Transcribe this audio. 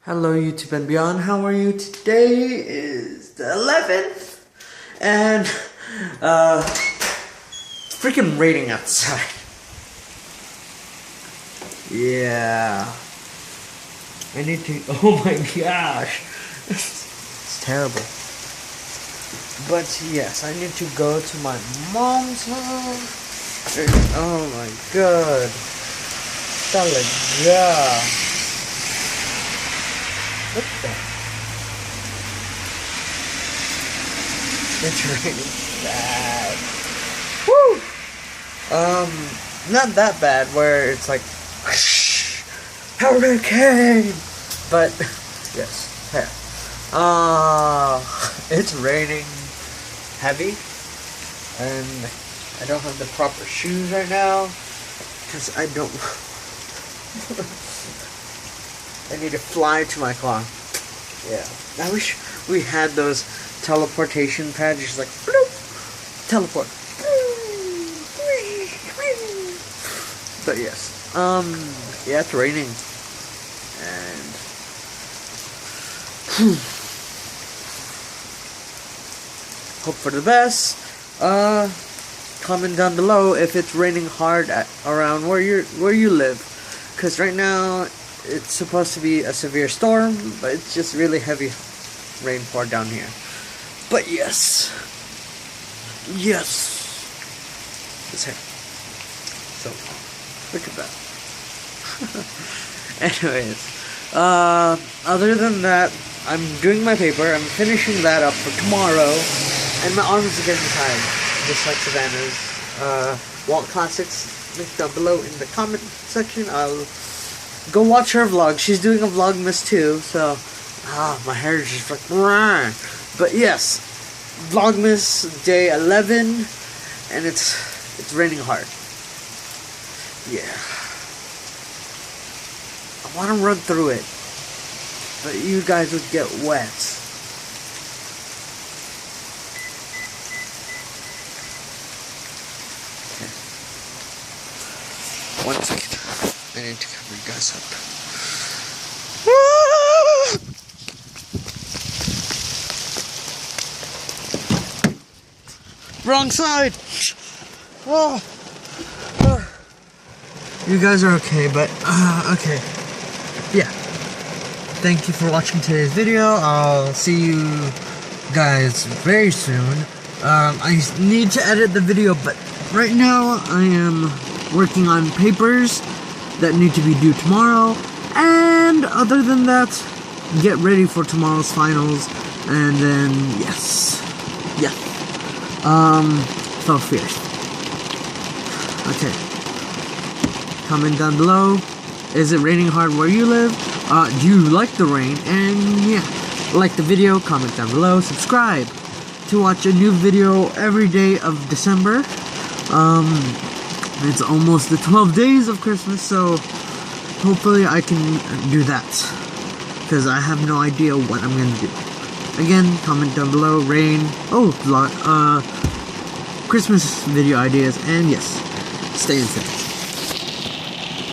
Hello YouTube and beyond, how are you? Today is the 11th and it's freaking raining outside. Yeah. I need to, oh my gosh. It's terrible. But yes, I need to go to my mom's house. Oh my god. Talaga. What the? It's raining bad. Woo! Not that bad where it's like whoosh, hurricane, but yes, yeah. It's raining heavy, and I don't have the proper shoes right now because I don't. I need to fly to my car. Yeah. I wish we had those teleportation pads. Just like, bloop, teleport. But yes. Yeah, it's raining. And hope for the best. Comment down below if it's raining hard around where you live. Cause right now it's supposed to be a severe storm, but it's just really heavy rainfall down here. But yes. Yes. It's here. So, look at that. Anyways. Other than that, I'm doing my paper. I'm finishing that up for tomorrow. And my arms are getting tired. Just like Savannah's. Walt Classics. Link down below in the comment section. I'll go watch her vlog. She's doing a Vlogmas too, so my hair is just like rah. But yes, Vlogmas day 11, and it's raining hard. Yeah, I want to run through it, but you guys would get wet. Okay. 1 second. I need to cover you guys up. Wrong side! Oh. You guys are okay, but, okay. Yeah. Thank you for watching today's video. I'll see you guys very soon. I need to edit the video, but right now I am working on papers that need to be due tomorrow, and other than that, get ready for tomorrow's finals, and then yes, yeah, so fierce. Okay, comment down below, is it raining hard where you live? Do you like the rain? And yeah, like the video, comment down below, subscribe to watch a new video every day of December. It's almost the 12 days of Christmas, so hopefully I can do that, because I have no idea what I'm going to do. Again, comment down below, Christmas video ideas, and yes, stay inside.